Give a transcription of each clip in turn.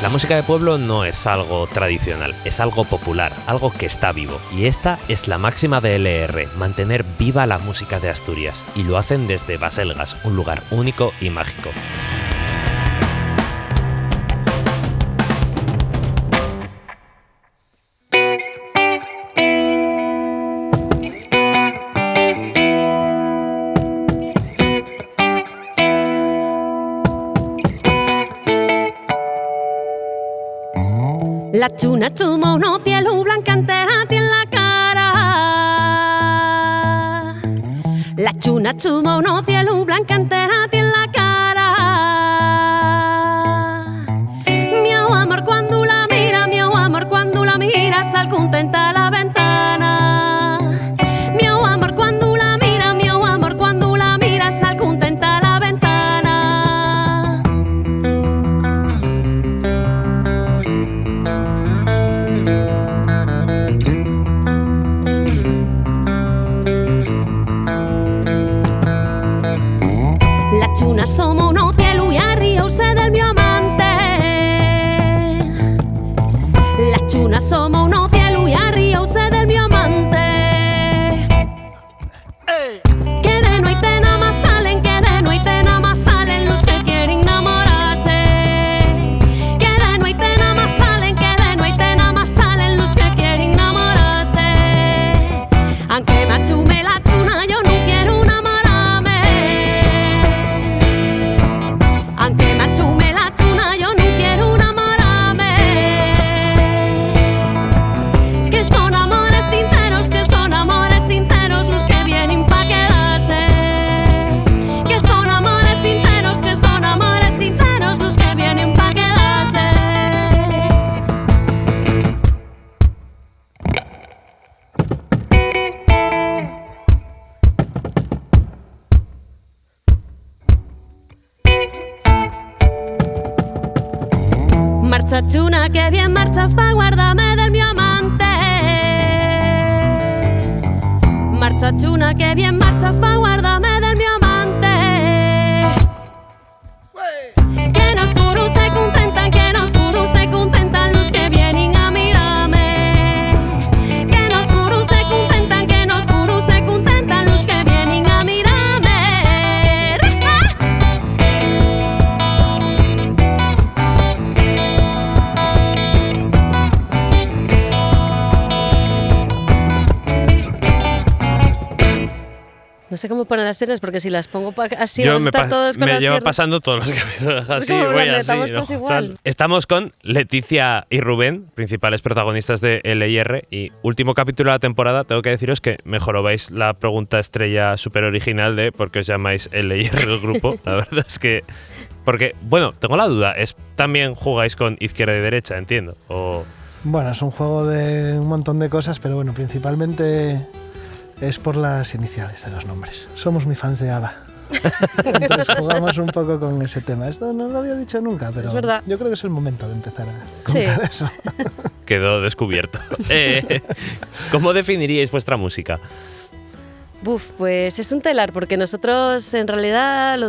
La música de pueblo no es algo tradicional, es algo popular, algo que está vivo. Y esta es la máxima de LR, mantener viva la música de Asturias. Y lo hacen desde Baselgas, un lugar único y mágico. La chuna chuma uno cielo blanca entera tiene la cara. La chuna chuma uno cielo blanca entera tiene la cara. Miau amor cuando la mira, miau amor cuando la mira, sal contenta a la ventana. Miau amor cuando la mira, miau amor cuando la mira, sal contenta a la ventana. Chuna somos uno cielo y arriba se del mi amante. La chuna somos uno cielo y arriba se del mi amante. Que de noche nada más salen, que de noche nada más salen los que quieren enamorarse. Que de noche nada más salen, que de noche nada más salen los que quieren enamorarse. Aunque me achume la chuna yo no quiero enamorarme. Aunque me achume la chuna yo no quiero enamorarme. Que son amores sinceros los que vienen pa' quedarse. Que son amores sinceros los que vienen pa' quedarse. Marcha chuna, que bien marchas pa' guardarme del mi amante. Marcha chuna, que bien marchas pa' guardarme del mi amante. Que en oscuro se contentan, que en oscuro se contentan los que vienen a mirarme. Que en oscuro se contentan, que en oscuro se contentan los que vienen a mirarme. No sé cómo poner las piernas, porque si las pongo así vamos a estar todos con me las lleva piernas. pasando todos los capítulos así, como voy hablando, así. estamos todos igual. Estamos con Leticia y Rubén, principales protagonistas de LR, y último capítulo de la temporada. Tengo que deciros que me jorobáis la pregunta estrella súper original de por qué os llamáis LR el grupo. La verdad es que... Porque, bueno, tengo la duda, también jugáis con izquierda y derecha, entiendo, o... Bueno, es un juego de un montón de cosas, pero bueno, principalmente es por las iniciales de los nombres. Somos muy fans de ABBA. Entonces jugamos un poco con ese tema. Esto no lo había dicho nunca, pero yo creo que es el momento de empezar a contar eso. Quedó descubierto. ¿Cómo definiríais vuestra música? Pues es un telar, porque nosotros en realidad lo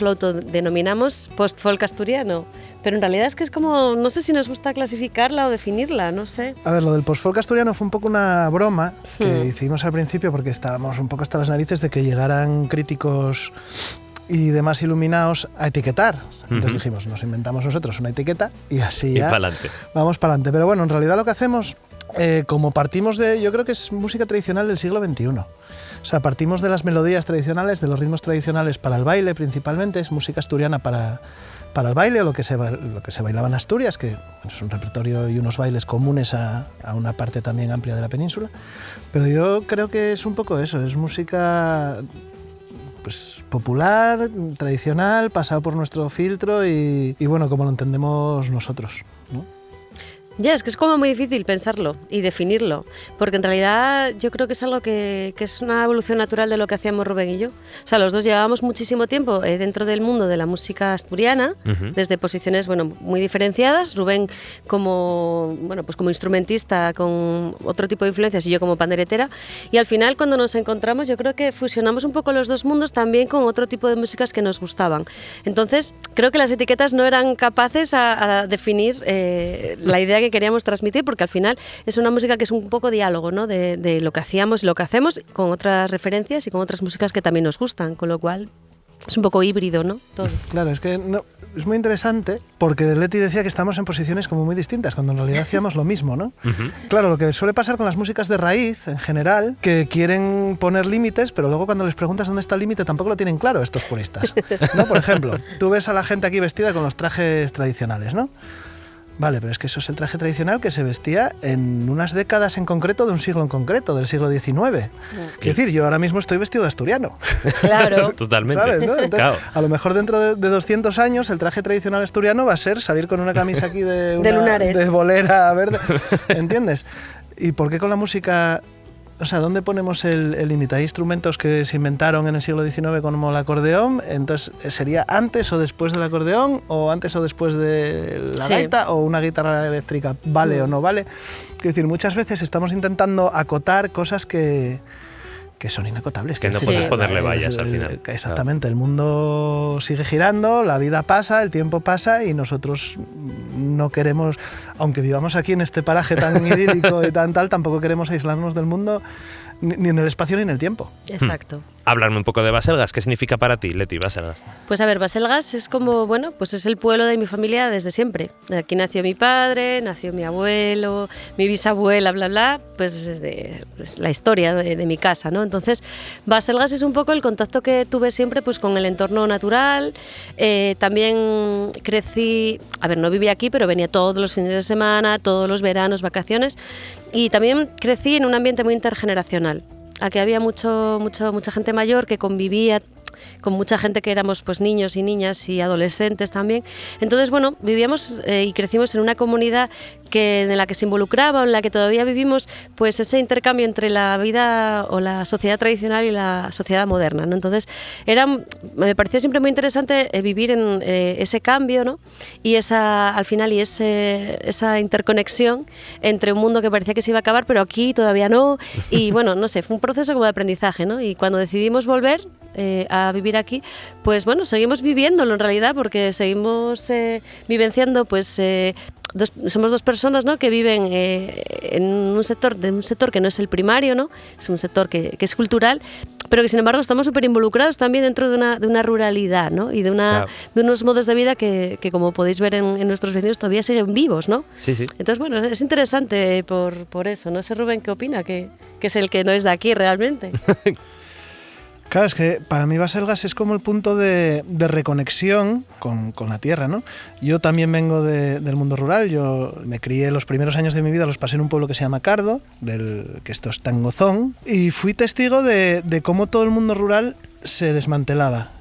autodenominamos post-folk asturiano, pero en realidad es que es como, no sé si nos gusta clasificarla o definirla, no sé. A ver, lo del post-folk asturiano fue un poco una broma que hicimos al principio porque estábamos un poco hasta las narices de que llegaran críticos y demás iluminados a etiquetar. Entonces dijimos, nos inventamos nosotros una etiqueta y así ya vamos para adelante. Pero bueno, en realidad lo que hacemos, como partimos de, yo creo que es música tradicional del siglo XXI. O sea, partimos de las melodías tradicionales, de los ritmos tradicionales para el baile principalmente, es música asturiana para el baile o lo que se bailaba en Asturias, que es un repertorio y unos bailes comunes a una parte también amplia de la península. Pero yo creo que es un poco eso, es música pues popular, tradicional, pasado por nuestro filtro y bueno, como lo entendemos nosotros, ¿no? Ya, es que es como muy difícil pensarlo y definirlo, porque en realidad yo creo que es algo que es una evolución natural de lo que hacíamos Rubén y yo. O sea, los dos llevábamos muchísimo tiempo dentro del mundo de la música asturiana, desde posiciones muy diferenciadas. Rubén como instrumentista con otro tipo de influencias y yo como panderetera. Y al final, cuando nos encontramos, yo creo que fusionamos un poco los dos mundos también con otro tipo de músicas que nos gustaban. Entonces, creo que las etiquetas no eran capaces a definir la idea que queríamos transmitir, porque al final es una música que es un poco diálogo, ¿no? de lo que hacíamos y lo que hacemos, con otras referencias y con otras músicas que también nos gustan, con lo cual es un poco híbrido, ¿no? Todo. Claro, es que es muy interesante porque Leti decía que estamos en posiciones como muy distintas, cuando en realidad hacíamos lo mismo, ¿no? Claro, lo que suele pasar con las músicas de raíz, en general, que quieren poner límites, pero luego cuando les preguntas dónde está el límite tampoco lo tienen claro estos puristas, ¿no? Por ejemplo, tú ves a la gente aquí vestida con los trajes tradicionales, ¿no? Vale, pero es que eso es el traje tradicional que se vestía en unas décadas en concreto de un siglo en concreto, del siglo XIX. Quiero decir, yo ahora mismo estoy vestido de asturiano. Claro. Totalmente. ¿Sabes, no? Entonces, claro. A lo mejor dentro de 200 años el traje tradicional asturiano va a ser salir con una camisa aquí de lunares. de bolera verde. ¿Entiendes? ¿Y por qué con la música? O sea, ¿dónde ponemos el límite? Hay instrumentos que se inventaron en el siglo XIX como el acordeón, entonces ¿sería antes o después del acordeón o antes o después de la gaita o una guitarra eléctrica? ¿Vale o no vale? Quiero decir, muchas veces estamos intentando acotar cosas que son inacotables. Que no puedes ponerle vallas al final. Exactamente, el mundo sigue girando, la vida pasa, el tiempo pasa y nosotros no queremos, aunque vivamos aquí en este paraje tan idílico y tan tal, tampoco queremos aislarnos del mundo ni en el espacio ni en el tiempo. Exacto. Hablarme un poco de Baselgas. ¿Qué significa para ti, Leti, Baselgas? Pues a ver, Baselgas es como, pues es el pueblo de mi familia desde siempre. Aquí nació mi padre, nació mi abuelo, mi bisabuela, bla, bla, pues es la historia de mi casa, ¿no? Entonces, Baselgas es un poco el contacto que tuve siempre pues con el entorno natural. También crecí, no vivía aquí, pero venía todos los fines de semana, todos los veranos, vacaciones. Y también crecí en un ambiente muy intergeneracional. Aquí había mucha gente mayor que convivía con mucha gente que éramos pues niños y niñas y adolescentes también. Entonces, vivíamos y crecimos en una comunidad en la que se involucraba, o en la que todavía vivimos pues ese intercambio entre la vida o la sociedad tradicional y la sociedad moderna, ¿no? Entonces, me pareció siempre muy interesante vivir en ese cambio, ¿no? Y al final esa interconexión entre un mundo que parecía que se iba a acabar, pero aquí todavía no. Y no sé, fue un proceso como de aprendizaje, ¿no? Y cuando decidimos volver a vivir aquí, pues seguimos viviéndolo en realidad, porque seguimos vivenciando pues somos dos personas, ¿no?, que viven en un sector que no es el primario, ¿no? Es un sector que es cultural, pero que sin embargo estamos súper involucrados también dentro de una ruralidad, ¿no? Y de unos modos de vida que como podéis ver en nuestros vecinos todavía siguen vivos, ¿no? Sí, sí. Entonces, es interesante por eso. No sé, Rubén, ¿qué opina? Que es el que no es de aquí realmente. Claro, es que para mí Baselgas es como el punto de reconexión con la tierra, ¿no? Yo también vengo del mundo rural, yo me crié los primeros años de mi vida, los pasé en un pueblo que se llama Cardo, que esto es Tangozón, y fui testigo de cómo todo el mundo rural se desmantelaba.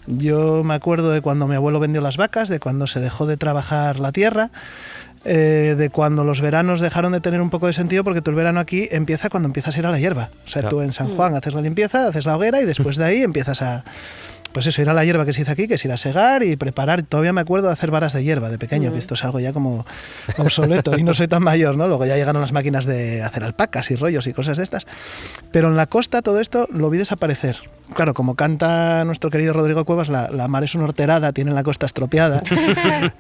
Yo me acuerdo de cuando mi abuelo vendió las vacas, de cuando se dejó de trabajar la tierra, de cuando los veranos dejaron de tener un poco de sentido, porque tú el verano aquí empieza cuando empiezas a ir a la hierba. O sea, tú en San Juan haces la limpieza, haces la hoguera y después de ahí empiezas a... Pues eso, ir a la hierba que se hizo aquí, que es ir a segar y preparar. Todavía me acuerdo de hacer varas de hierba de pequeño, que esto es algo ya como obsoleto y no soy tan mayor, ¿no? Luego ya llegaron las máquinas de hacer alpacas y rollos y cosas de estas. Pero en la costa todo esto lo vi desaparecer. Claro, como canta nuestro querido Rodrigo Cuevas, la mar es una horterada, tiene la costa estropeada.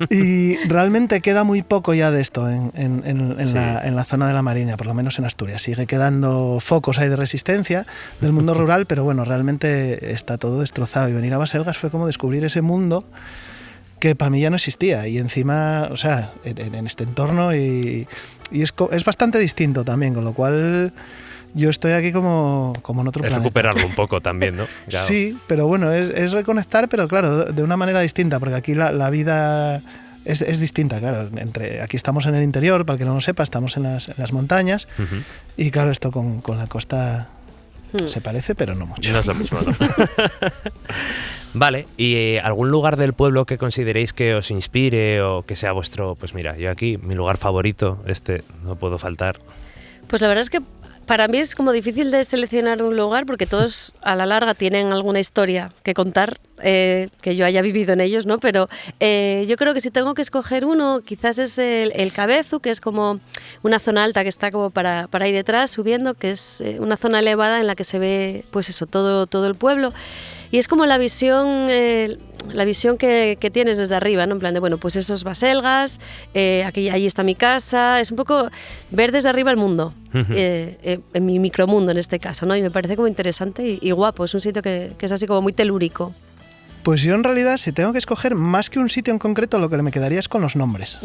Y realmente queda muy poco ya de esto en la zona de la Mariña, por lo menos en Asturias. Sigue quedando focos ahí de resistencia del mundo rural, pero realmente está todo destrozado. Y venir a Baselgas fue como descubrir ese mundo que para mí ya no existía. Y encima, o sea, en este entorno y es bastante distinto también, con lo cual... Yo estoy aquí como en otro planeta. Es recuperarlo un poco también, ¿no? Claro. Sí, pero es reconectar, pero claro, de una manera distinta, porque aquí la vida es distinta, claro. Aquí estamos en el interior, para el que no lo sepa, estamos en las montañas, y claro, esto con la costa Se parece, pero no mucho. No es lo mismo, ¿no? Vale, ¿y algún lugar del pueblo que consideréis que os inspire o que sea vuestro, pues mira, yo aquí, mi lugar favorito, no puedo faltar? Pues la verdad es que para mí es como difícil de seleccionar un lugar porque todos a la larga tienen alguna historia que contar, que yo haya vivido en ellos, ¿no? Pero yo creo que si tengo que escoger uno, quizás es el Cabezu, que es como una zona alta que está como para ahí detrás, subiendo, que es una zona elevada en la que se ve, pues eso, todo el pueblo. Y es como la visión que tienes desde arriba, ¿no? En plan de, bueno, pues esos baselgas, allí está mi casa, es un poco ver desde arriba el mundo, en mi micromundo en este caso, ¿no? Y me parece como interesante y guapo, es un sitio que es así como muy telúrico. Pues yo en realidad, si tengo que escoger más que un sitio en concreto, lo que me quedaría es con los nombres.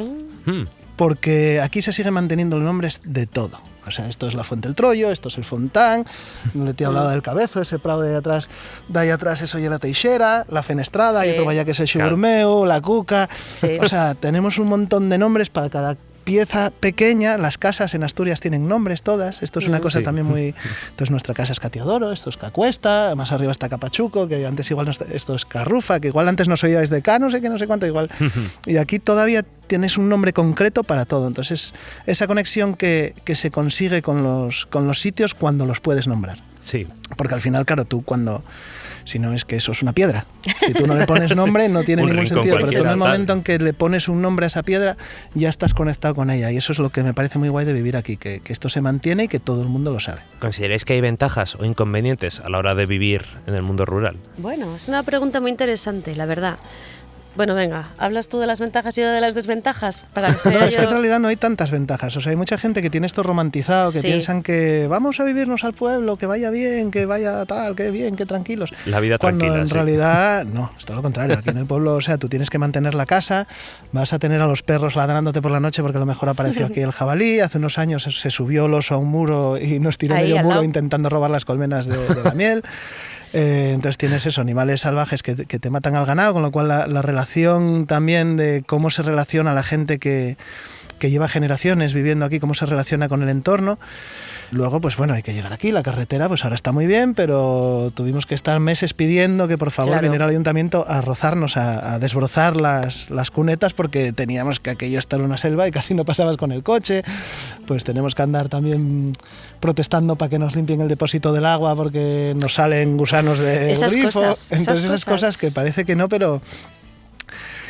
Porque aquí se siguen manteniendo los nombres de todo. O sea, esto es la Fuente del Trollo, esto es el Fontán, donde te he hablado del Cabezo, ese prado de ahí atrás eso ya la Teixera, la Fenestrada, sí. Hay otro vaya que es el Xuburmeo, la Cuca. Sí. O sea, tenemos un montón de nombres para cada pieza pequeña. Las casas en Asturias tienen nombres todas. Esto es una cosa también muy... Entonces nuestra casa es Catiadoro, esto es Cacuesta, más arriba está Capachuco, que antes igual esto es Carrufa, que igual antes no soy de Cá, no sé qué, no sé cuánto, igual. Y aquí todavía tienes un nombre concreto para todo. Entonces esa conexión que se consigue con los sitios cuando los puedes nombrar. Sí. Porque al final, claro, tú cuando... Si no, es que eso es una piedra. Si tú no le pones nombre, no tiene ningún sentido. Pero tú en el momento en que le pones un nombre a esa piedra, ya estás conectado con ella. Y eso es lo que me parece muy guay de vivir aquí, que esto se mantiene y que todo el mundo lo sabe. ¿Consideráis que hay ventajas o inconvenientes a la hora de vivir en el mundo rural? Bueno, es una pregunta muy interesante, la verdad. Bueno, venga, ¿hablas tú de las ventajas y yo de las desventajas? Para que no, es que en realidad no hay tantas ventajas. O sea, hay mucha gente que tiene esto romantizado, que piensan que vamos a vivirnos al pueblo, que vaya bien, que vaya tal, que bien, que tranquilos. La vida tranquila, cuando en realidad, no, es todo lo contrario. Aquí en el pueblo, o sea, tú tienes que mantener la casa, vas a tener a los perros ladrándote por la noche porque a lo mejor apareció aquí el jabalí, hace unos años se subió el oso a un muro y nos tiró medio muro intentando robar las colmenas de la miel. Entonces tienes eso, animales salvajes que te matan al ganado, con lo cual la relación también de cómo se relaciona la gente que lleva generaciones viviendo aquí, cómo se relaciona con el entorno. Luego, pues bueno, hay que llegar aquí, la carretera pues ahora está muy bien, pero tuvimos que estar meses pidiendo que por favor viniera el ayuntamiento a rozarnos, a desbrozar las cunetas porque teníamos que aquello estar en una selva y casi no pasabas con el coche. Pues tenemos que andar también protestando para que nos limpien el depósito del agua porque nos salen gusanos de grifo. Entonces esas cosas que parece que no, pero...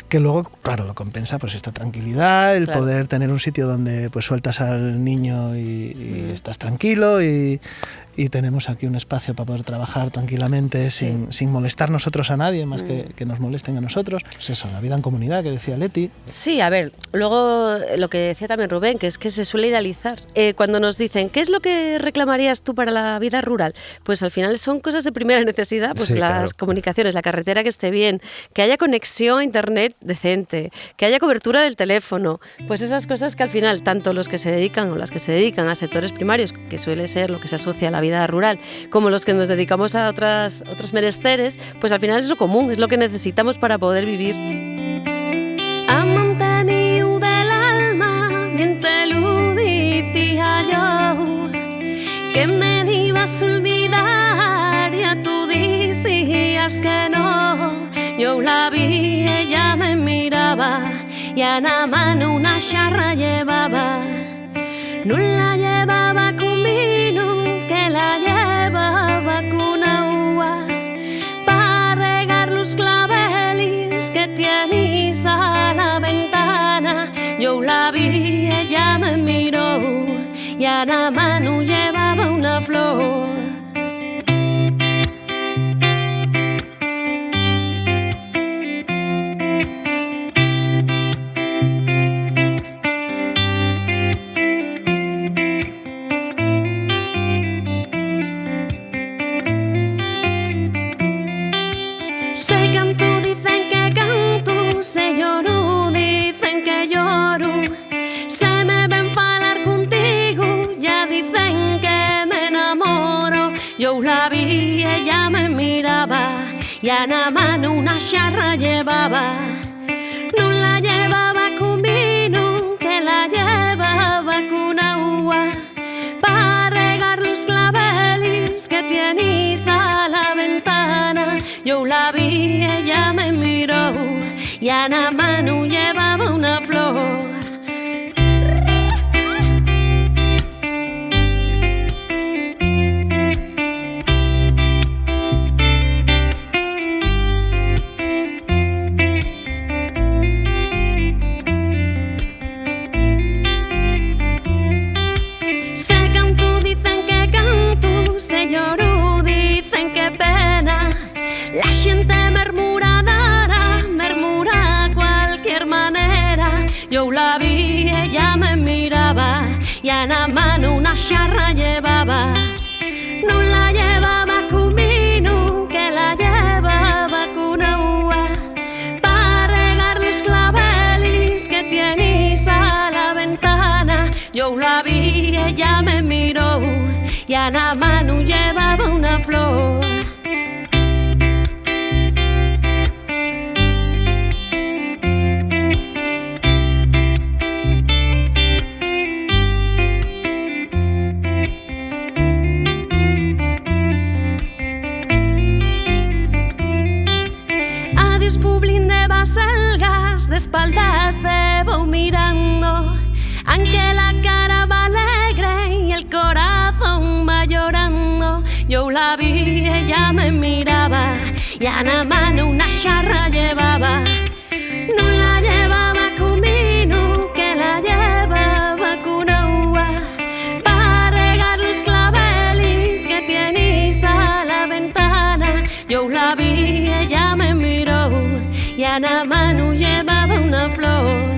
que luego, claro, lo compensa pues esta tranquilidad, el poder tener un sitio donde pues sueltas al niño y estás tranquilo y tenemos aquí un espacio para poder trabajar tranquilamente sin molestar nosotros a nadie, más que nos molesten a nosotros. Pues eso, la vida en comunidad que decía Leti. Sí, a ver, luego lo que decía también Rubén, que es que se suele idealizar. Cuando nos dicen, ¿qué es lo que reclamarías tú para la vida rural? Pues al final son cosas de primera necesidad, pues las comunicaciones, la carretera que esté bien, que haya conexión a internet decente, que haya cobertura del teléfono, pues esas cosas que al final tanto los que se dedican o las que se dedican a sectores primarios, que suele ser lo que se asocia a la vida rural, como los que nos dedicamos a otros menesteres, pues al final es lo común, es lo que necesitamos para poder vivir. Amante mío del alma, bien te lo decía yo, que me ibas a olvidar, ya tú decías que no. Yo la vi, ella me miraba y a la mano una jarra llevaba. No la llevaba con vino, que la llevaba con agua para regar los claveles que tienes a la ventana. Yo la vi, ella me miró y a la mano llevaba una flor. Se canto, dicen que canto, se lloro, dicen que lloro. Se me ven falar contigo, ya dicen que me enamoro. Yo la vi, ella me miraba y a la mano una jarra llevaba. No la llevaba con vino, que la llevaba con agua para regar los claveles que tiene en la mano llevaba una flor. Se canto, dicen que canto, se lloro, dicen que pena. La gente murmura cualquier manera. Yo la vi, ella me miraba y en la mano una jarra llevaba. No la llevaba conmigo, que la llevaba con agua para regar los claveles que tienes a la ventana. Yo la vi, ella me miró y en la mano llevaba una flor. Adiós, Publin de Baselgas, de espaldas te voy mirando, aunque la cara va alegre y el corazón va llorando. Yo la vi, ella me miraba y en la mano una jarra llevaba. No la llevaba conmigo, que la llevaba con agua para regar los claveles que tienes a la ventana. Yo la vi, ella me miró y en la mano llevaba una flor.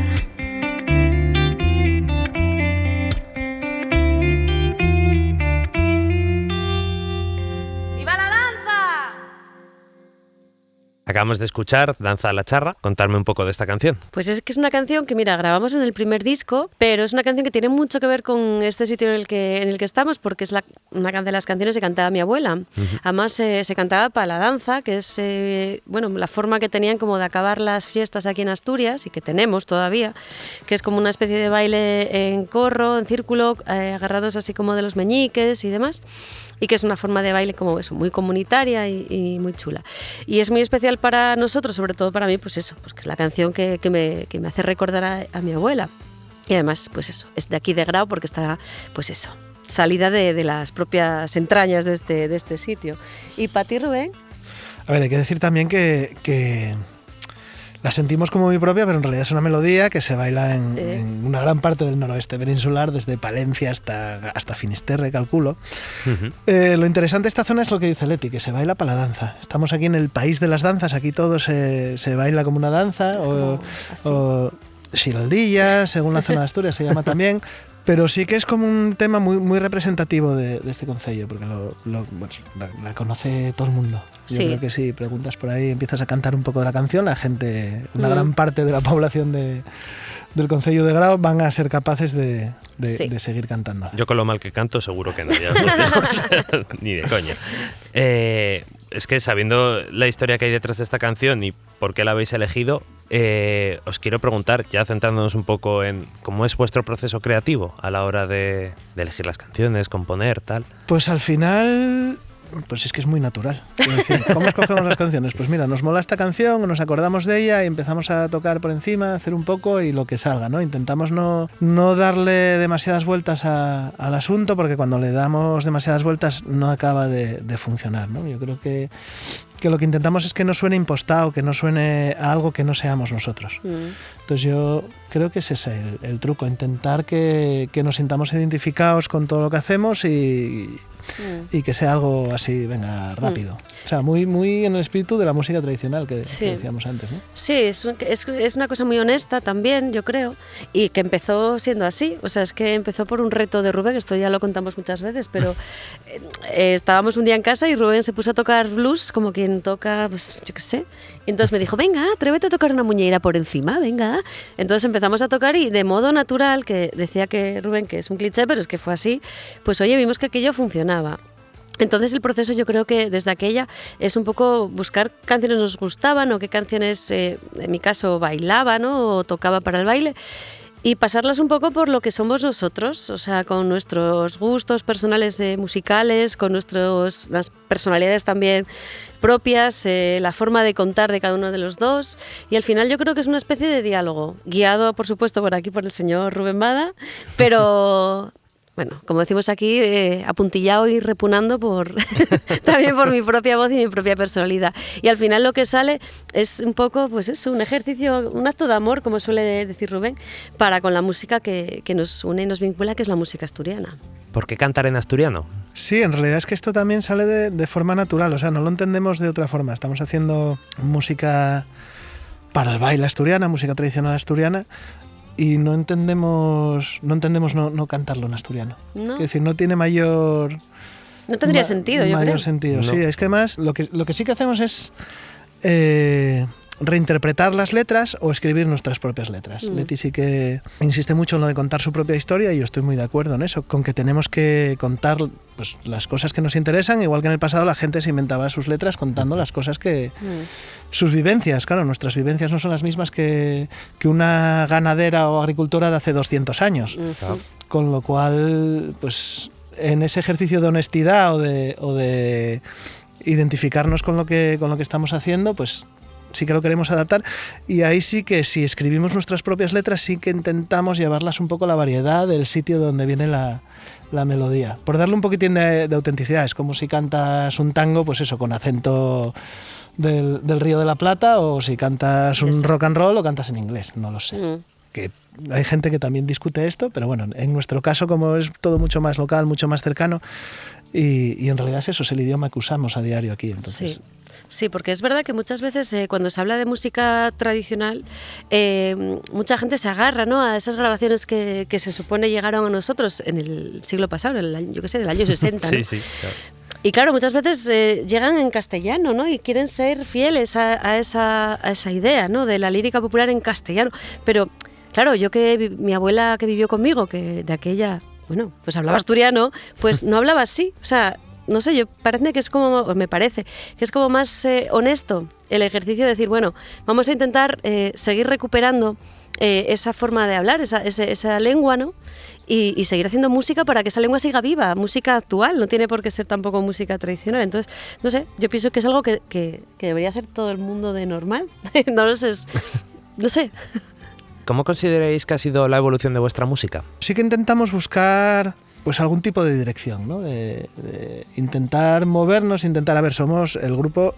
Acabamos de escuchar Danza a la charra. Contarme un poco de esta canción. Pues es que es una canción que, mira, grabamos en el primer disco, pero es una canción que tiene mucho que ver con este sitio en el que estamos, porque es una de las canciones que cantaba mi abuela. Además, se cantaba para la danza, que es la forma que tenían como de acabar las fiestas aquí en Asturias, y que tenemos todavía, que es como una especie de baile en corro, en círculo, agarrados así como de los meñiques y demás, y que es una forma de baile como eso, muy comunitaria y muy chula. Y es muy especial para nosotros, sobre todo para mí, pues eso, pues que es la canción que me hace recordar a mi abuela. Y además, pues eso, es de aquí de Grau porque está, pues eso, salida de las propias entrañas de este sitio. ¿Y para ti, Rubén? A ver, hay que decir también que la sentimos como muy propia, pero en realidad es una melodía que se baila en una gran parte del noroeste peninsular, desde Palencia hasta Finisterre, calculo. Lo interesante de esta zona es lo que dice Leti, que se baila para la danza. Estamos aquí en el país de las danzas, aquí todo se baila como una danza, o xiraldilla, según la zona de Asturias se llama también. Pero sí que es como un tema muy, muy representativo de este concello, porque la conoce todo el mundo. Yo creo que si preguntas por ahí, empiezas a cantar un poco de la canción, la gente, una gran parte de la población del concello de Grau van a ser capaces de seguir cantando. Yo con lo mal que canto seguro que nadie ni de coña. Es que sabiendo la historia que hay detrás de esta canción y por qué la habéis elegido, os quiero preguntar, ya centrándonos un poco en cómo es vuestro proceso creativo a la hora de elegir las canciones, componer, tal. Pues al final, pues es que es muy natural. Es decir, ¿cómo escogemos las canciones? Pues mira, nos mola esta canción, nos acordamos de ella y empezamos a tocar por encima, hacer un poco y lo que salga, ¿no? Intentamos no darle demasiadas vueltas al asunto, porque cuando le damos demasiadas vueltas no acaba de funcionar, ¿no? Yo creo que lo que intentamos es que no suene impostado, que no suene a algo que no seamos nosotros. Entonces yo creo que ese es el truco, intentar que nos sintamos identificados con todo lo que hacemos y que sea algo así, venga, rápido. O sea, muy, muy en el espíritu de la música tradicional que decíamos antes, ¿no? Sí, es una cosa muy honesta también, yo creo, y que empezó siendo así. O sea, es que empezó por un reto de Rubén, esto ya lo contamos muchas veces, pero estábamos un día en casa y Rubén se puso a tocar blues, como quien toca, pues yo qué sé. Y entonces me dijo, venga, atrévete a tocar una muñeira por encima, venga. Entonces empezamos a tocar y de modo natural, que decía que Rubén, que es un cliché, pero es que fue así, pues oye, vimos que aquello funcionaba. Entonces el proceso, yo creo que desde aquella es un poco buscar canciones que nos gustaban o qué canciones, en mi caso, bailaba, ¿no? O tocaba para el baile. y pasarlas un poco por lo que somos nosotros, o sea, con nuestros gustos personales musicales, con las personalidades también propias, la forma de contar de cada uno de los dos, y al final yo creo que es una especie de diálogo, guiado por supuesto por aquí por el señor Rubén Bada, pero bueno, como decimos aquí, apuntillado y repunando también por mi propia voz y mi propia personalidad. Y al final lo que sale es un poco, pues eso, un ejercicio, un acto de amor, como suele decir Rubén, para con la música que nos une y nos vincula, que es la música asturiana. ¿Por qué cantar en asturiano? Sí, en realidad es que esto también sale de forma natural, o sea, no lo entendemos de otra forma. Estamos haciendo música para el baile asturiana, música tradicional asturiana, y no entendemos no cantarlo en asturiano. ¿No? Es decir, no tiene mayor... No tendría sentido, yo creo. Mayor sentido, No. sí. Es que además lo que sí que hacemos es reinterpretar las letras o escribir nuestras propias letras. Leti sí que insiste mucho en lo de contar su propia historia y yo estoy muy de acuerdo en eso, con que tenemos que contar pues, las cosas que nos interesan, igual que en el pasado la gente se inventaba sus letras contando las cosas que... Sus vivencias, claro, nuestras vivencias no son las mismas que una ganadera o agricultora de hace 200 años. Con lo cual, pues en ese ejercicio de honestidad o de identificarnos con lo que estamos haciendo, pues sí que lo queremos adaptar, y ahí sí que si escribimos nuestras propias letras sí que intentamos llevarlas un poco a la variedad del sitio donde viene la melodía, por darle un poquitín de autenticidad. Es como si cantas un tango, pues eso, con acento del Río de la Plata, o si cantas un rock and roll o cantas en inglés, no lo sé. Que hay gente que también discute esto, pero bueno, en nuestro caso, como es todo mucho más local, mucho más cercano, y en realidad es eso, es el idioma que usamos a diario aquí, entonces... Sí. Sí, porque es verdad que muchas veces cuando se habla de música tradicional, mucha gente se agarra, ¿no?, a esas grabaciones que se supone llegaron a nosotros en el siglo pasado, en el año, yo qué sé, del año 60, ¿no? Sí, sí, claro. Y claro, muchas veces llegan en castellano, ¿no?, y quieren ser fieles a esa idea, ¿no?, de la lírica popular en castellano. Pero claro, mi abuela que vivió conmigo, que de aquella, bueno, pues hablaba asturiano, pues no hablaba así, o sea... No sé, me parece que es como más honesto el ejercicio de decir, bueno, vamos a intentar seguir recuperando esa forma de hablar, esa lengua, ¿no? Y seguir haciendo música para que esa lengua siga viva, música actual, no tiene por qué ser tampoco música tradicional. Entonces, no sé, yo pienso que es algo que debería hacer todo el mundo de normal. No lo sé, no sé. ¿Cómo consideráis que ha sido la evolución de vuestra música? Sí que intentamos buscar... pues algún tipo de dirección, ¿no? De intentar movernos, somos el grupo,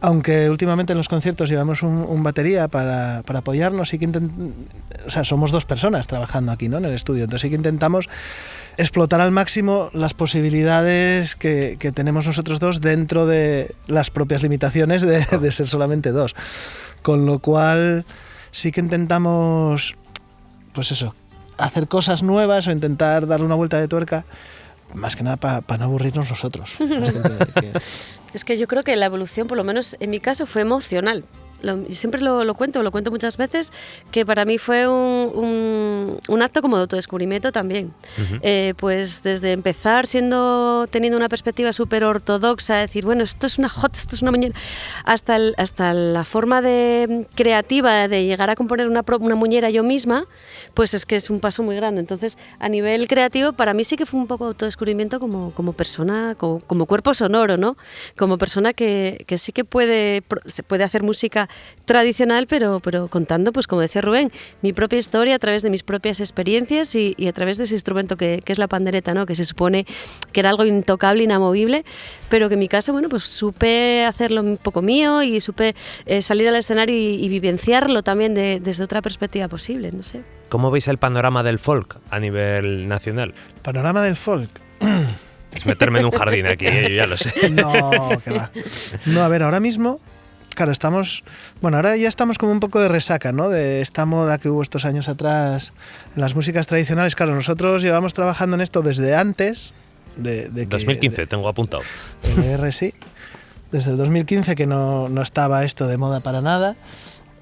aunque últimamente en los conciertos llevamos un batería para apoyarnos, sí que somos dos personas trabajando aquí, ¿no?, en el estudio, entonces sí que intentamos explotar al máximo las posibilidades que tenemos nosotros dos dentro de las propias limitaciones de ser solamente dos, con lo cual sí que intentamos, pues eso, hacer cosas nuevas o intentar darle una vuelta de tuerca, más que nada para no aburrirnos nosotros. Es que yo creo que la evolución, por lo menos en mi caso, fue emocional. Siempre lo cuento muchas veces, que para mí fue un acto como de autodescubrimiento también. Pues desde empezar teniendo una perspectiva súper ortodoxa, decir, bueno, esto es una muñeira, hasta la forma creativa de llegar a componer una muñeira yo misma, pues es que es un paso muy grande. Entonces, a nivel creativo, para mí sí que fue un poco autodescubrimiento como persona, como cuerpo sonoro, ¿no? Como persona que sí que se puede hacer música tradicional, pero contando, pues como decía Rubén, mi propia historia a través de mis propias experiencias y a través de ese instrumento que es la pandereta, ¿no?, que se supone que era algo intocable, inamovible, pero que en mi caso, bueno, pues supe hacerlo un poco mío y supe salir al escenario y vivenciarlo también desde otra perspectiva posible, no sé. ¿Cómo veis el panorama del folk a nivel nacional? Panorama del folk. Es meterme en un jardín aquí, yo ya lo sé. No, que va. No, a ver, ahora mismo... Claro, ahora ya estamos como un poco de resaca, ¿no?, de esta moda que hubo estos años atrás en las músicas tradicionales. Claro, nosotros llevamos trabajando en esto desde antes de 2015, tengo apuntado. Sí, desde el 2015 que no estaba esto de moda para nada.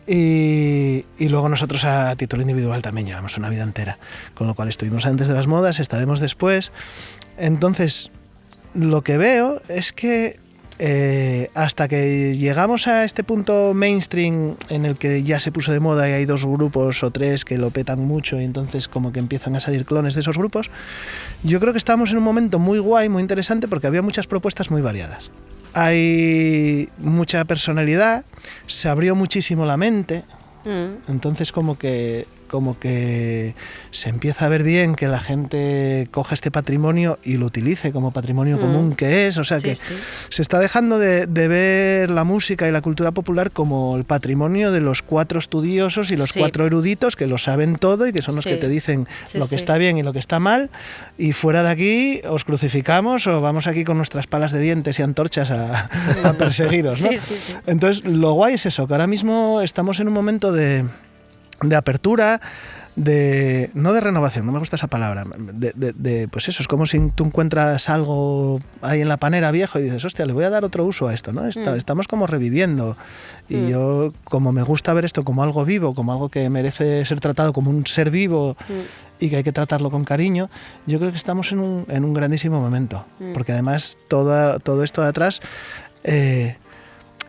Y luego nosotros a título individual también llevamos una vida entera, con lo cual estuvimos antes de las modas, estaremos después. Entonces, lo que veo es que hasta que llegamos a este punto mainstream en el que ya se puso de moda y hay 2 grupos o 3 que lo petan mucho y entonces como que empiezan a salir clones de esos grupos, yo creo que estábamos en un momento muy guay, muy interesante, porque había muchas propuestas muy variadas. Hay mucha personalidad, se abrió muchísimo la mente, entonces como que se empieza a ver bien que la gente coja este patrimonio y lo utilice como patrimonio común que es, o sea, sí, que sí, se está dejando de ver la música y la cultura popular como el patrimonio de los 4 estudiosos y los 4 eruditos que lo saben todo y que son los que te dicen lo que está bien y lo que está mal, y fuera de aquí os crucificamos o vamos aquí con nuestras palas de dientes y antorchas a perseguiros, ¿no? Entonces lo guay es eso, que ahora mismo estamos en un momento de apertura, no de renovación, no me gusta esa palabra, pues eso, es como si tú encuentras algo ahí en la panera viejo y dices, hostia, le voy a dar otro uso a esto, ¿no? Estamos como reviviendo, y yo, como me gusta ver esto como algo vivo, como algo que merece ser tratado como un ser vivo y que hay que tratarlo con cariño, yo creo que estamos en un grandísimo momento, porque además todo esto de atrás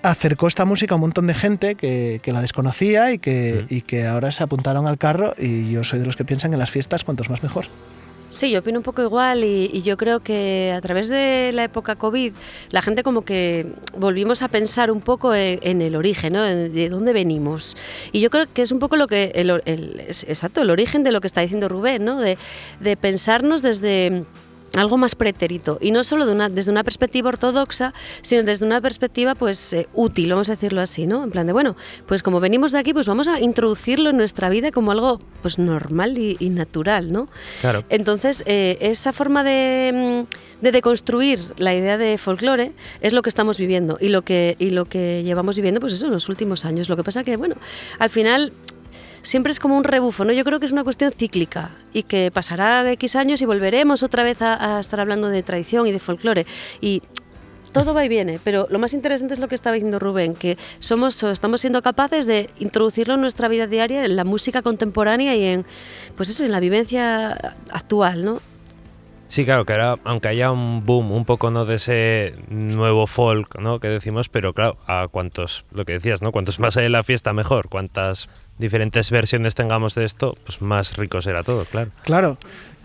acercó esta música a un montón de gente que la desconocía y que ahora se apuntaron al carro, y yo soy de los que piensan que en las fiestas cuantos más mejor. Sí, yo opino un poco igual, y yo creo que a través de la época COVID la gente como que volvimos a pensar un poco en el origen, ¿no? De dónde venimos, y yo creo que es un poco lo que exacto, el origen de lo que está diciendo Rubén, ¿no? De pensarnos desde algo más pretérito, y no solo desde una perspectiva ortodoxa, sino desde una perspectiva pues útil, vamos a decirlo así, ¿no? En plan de, bueno, pues como venimos de aquí, pues vamos a introducirlo en nuestra vida como algo pues normal y natural, ¿no? Claro. Entonces, esa forma de deconstruir la idea de folclore es lo que estamos viviendo y lo que llevamos viviendo, pues eso, en los últimos años. Lo que pasa que, bueno, al final siempre es como un rebufo, ¿no? Yo creo que es una cuestión cíclica y que pasará X años y volveremos otra vez a estar hablando de tradición y de folclore, y todo va y viene, pero lo más interesante es lo que estaba diciendo Rubén, que estamos siendo capaces de introducirlo en nuestra vida diaria, en la música contemporánea y en la vivencia actual, ¿no? Sí, claro, que ahora, aunque haya un boom un poco, ¿no?, de ese nuevo folk, ¿no?, que decimos, pero claro, a cuantos, lo que decías, ¿no?, cuantos más hay en la fiesta, mejor. Cuantas diferentes versiones tengamos de esto, pues más rico será todo, claro. Claro.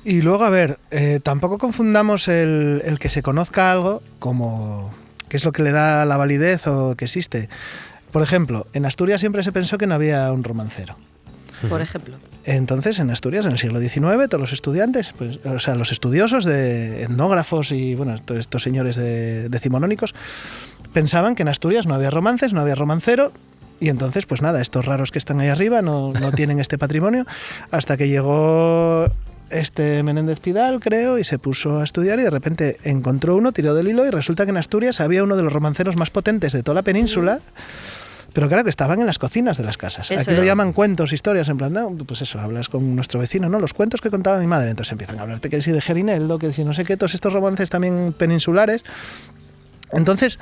Y luego, a ver, tampoco confundamos el que se conozca algo como qué es lo que le da la validez o que existe. Por ejemplo, en Asturias siempre se pensó que no había un romancero. Por ejemplo. Entonces, en Asturias, en el siglo XIX, todos los estudiantes, pues, o sea, los estudiosos de etnógrafos y, bueno, todos estos señores decimonónicos, pensaban que en Asturias no había romances, no había romancero, y entonces, pues nada, estos raros que están ahí arriba no tienen este patrimonio, hasta que llegó Menéndez Pidal, creo, y se puso a estudiar, y de repente encontró uno, tiró del hilo, y resulta que en Asturias había uno de los romanceros más potentes de toda la península, pero claro, que estaban en las cocinas de las casas. Eso aquí lo llaman cuentos, historias, en plan, no, pues eso, hablas con nuestro vecino, ¿no? Los cuentos que contaba mi madre, entonces empiezan a hablarte que si de Gerineldo, que si no sé qué, todos estos romances también peninsulares. Entonces,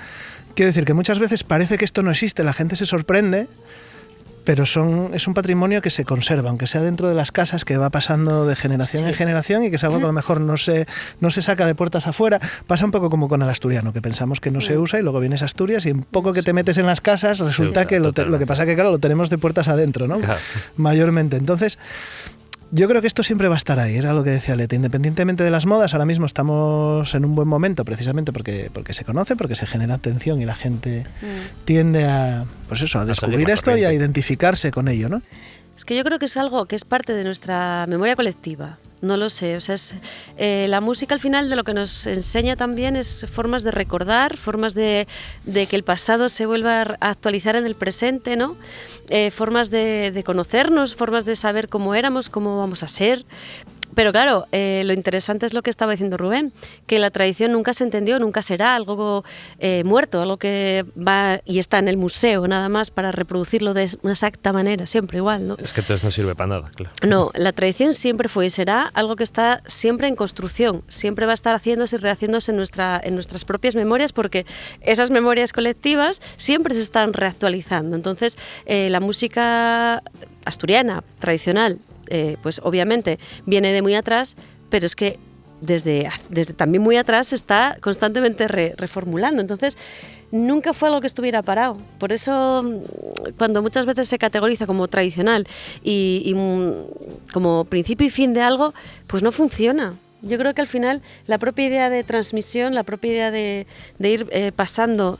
quiero decir que muchas veces parece que esto no existe, la gente se sorprende, pero es un patrimonio que se conserva, aunque sea dentro de las casas, que va pasando de generación en generación, y que es algo que a lo mejor no se saca de puertas afuera. Pasa un poco como con el asturiano, que pensamos que no se usa, y luego vienes a Asturias y un poco que te metes en las casas resulta que lo que pasa que, claro, lo tenemos de puertas adentro, ¿no? Claro. Mayormente. Entonces, yo creo que esto siempre va a estar ahí, era lo que decía Lete, independientemente de las modas. Ahora mismo estamos en un buen momento, precisamente porque se conoce, porque se genera atención y la gente tiende a descubrir esto y a identificarse con ello, ¿no? Es que yo creo que es algo que es parte de nuestra memoria colectiva. No lo sé, o sea, la música al final de lo que nos enseña también es formas de recordar, formas de que el pasado se vuelva a actualizar en el presente, ¿no? Formas de conocernos, formas de saber cómo éramos, cómo vamos a ser. Pero claro, lo interesante es lo que estaba diciendo Rubén, que la tradición nunca se entendió, nunca será algo muerto, algo que va y está en el museo nada más para reproducirlo de una exacta manera, siempre igual, ¿no? Es que entonces no sirve para nada, claro. No, la tradición siempre fue y será algo que está siempre en construcción, siempre va a estar haciéndose y rehaciéndose en nuestras propias memorias, porque esas memorias colectivas siempre se están reactualizando. Entonces, la música asturiana, tradicional, pues obviamente viene de muy atrás, pero es que desde también muy atrás se está constantemente reformulando. Entonces, nunca fue algo que estuviera parado. Por eso, cuando muchas veces se categoriza como tradicional y como principio y fin de algo, pues no funciona. Yo creo que al final la propia idea de transmisión, la propia idea de ir pasando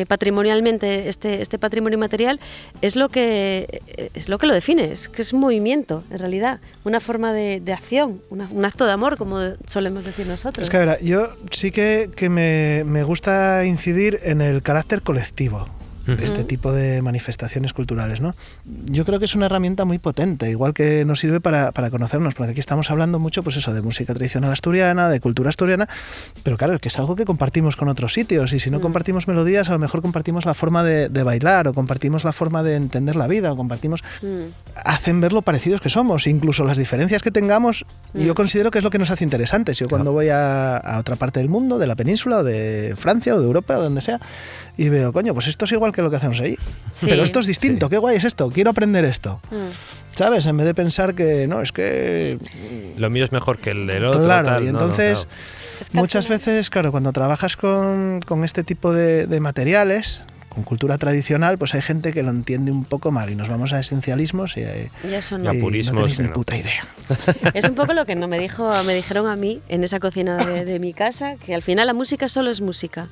patrimonialmente este patrimonio material es lo que lo define, es que es un movimiento, en realidad, una forma de acción, un acto de amor, como solemos decir nosotros. Es que, a ver, yo sí que me gusta incidir en el carácter colectivo de este tipo de manifestaciones culturales, ¿no? Yo creo que es una herramienta muy potente, igual que nos sirve para conocernos, porque aquí estamos hablando mucho, pues eso, de música tradicional asturiana, de cultura asturiana, pero claro, que es algo que compartimos con otros sitios, y si no compartimos melodías, a lo mejor compartimos la forma de bailar, o compartimos la forma de entender la vida, o compartimos... Hacen ver lo parecidos que somos, incluso las diferencias que tengamos, yo considero que es lo que nos hace interesantes. Yo cuando voy a otra parte del mundo, de la península, o de Francia, o de Europa, o donde sea, y veo, coño, pues esto es igual que lo que hacemos allí. Sí. Pero esto es distinto, sí. Qué guay es esto, quiero aprender esto. ¿Sabes? En vez de pensar que no, es que... Lo mío es mejor que el del otro. Claro, tal, y entonces muchas veces, claro, cuando trabajas con este tipo de materiales, con cultura tradicional, pues hay gente que lo entiende un poco mal y nos vamos a esencialismos y eso no. Y no tenéis ni puta idea. Es un poco lo que me dijeron a mí en esa cocina de mi casa, que al final la música solo es música.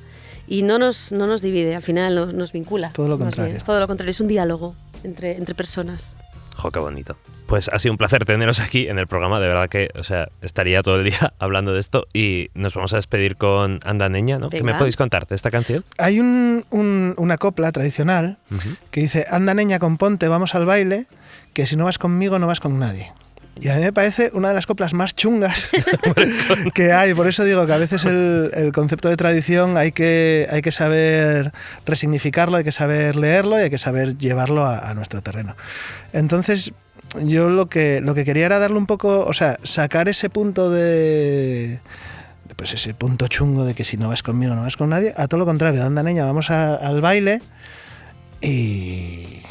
Y no nos divide, al final nos vincula. Es todo lo contrario. Es todo lo contrario, es un diálogo entre personas. Jo, qué bonito. Pues ha sido un placer teneros aquí en el programa, de verdad que, o sea, estaría todo el día hablando de esto y nos vamos a despedir con Andaneña, ¿no? Venga. ¿Qué me podéis contar de esta canción? Hay una copla tradicional que dice: Andaneña, componte, vamos al baile, que si no vas conmigo no vas con nadie. Y a mí me parece una de las coplas más chungas que hay. Por eso digo que a veces el concepto de tradición hay que saber resignificarlo, hay que saber leerlo y hay que saber llevarlo a nuestro terreno. Entonces, yo lo que quería era darle un poco, o sea, sacar ese punto pues ese punto chungo de que si no vas conmigo no vas con nadie, a todo lo contrario, anda niña, vamos al baile y...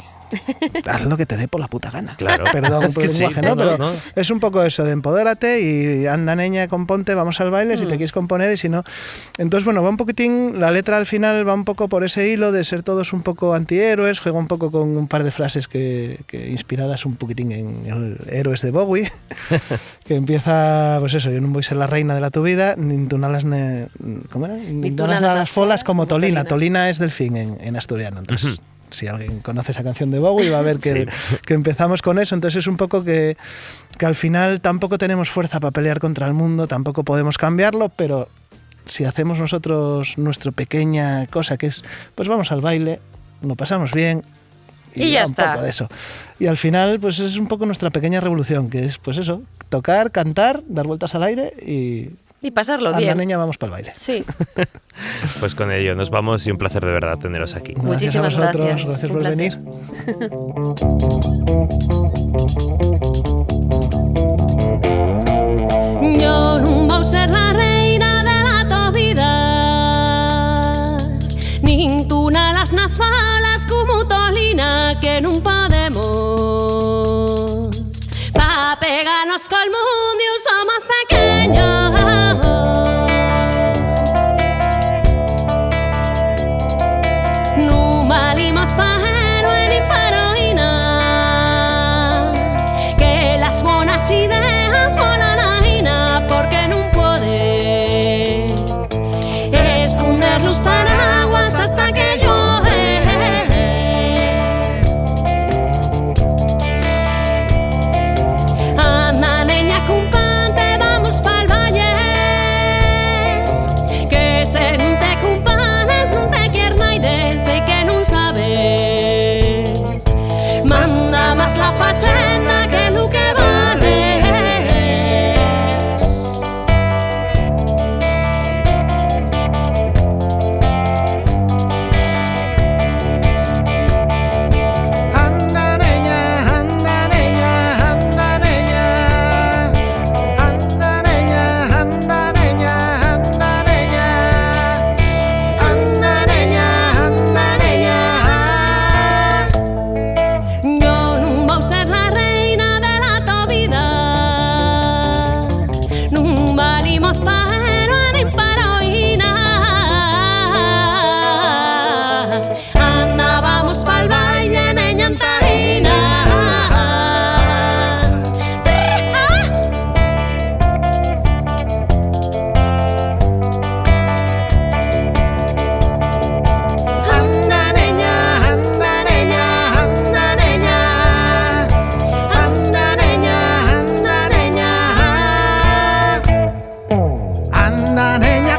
haz lo que te dé por la puta gana. Claro. Perdón por el lenguaje, ¿no? Pero no. Es un poco eso de empodérate y anda niña, componte, vamos al baile si te quieres componer y si no. Entonces, bueno, va un poquitín, la letra al final va un poco por ese hilo de ser todos un poco antihéroes, juega un poco con un par de frases que inspiradas un poquitín en el Héroes de Bowie, que empieza, pues eso, yo no voy a ser la reina de la tu vida, ni tú no las... ¿Cómo era? Ni tú no las folas como Tolina. Tolina es delfín en asturiano, entonces... Si alguien conoce esa canción de Bowie va a ver que empezamos con eso. Entonces es un poco que al final tampoco tenemos fuerza para pelear contra el mundo, tampoco podemos cambiarlo, pero si hacemos nosotros nuestra pequeña cosa, que es, pues vamos al baile, lo pasamos bien y ya está. Un poco de eso. Y al final pues es un poco nuestra pequeña revolución, que es pues eso, tocar, cantar, dar vueltas al aire y pasarlo bien. Anda, niña, vamos para el baile. Sí. Pues con ello nos vamos y un placer de verdad teneros aquí. Muchísimas gracias. Gracias por venir. Yo no voy a ser la reina de la tu vida, ni tú no las falas como Tolina, que no podemos pa pegarnos con el mundo y somos pequeños. No valimos para héroe ni para heroína, que las buenas ideas volan a porque no pueden linda niña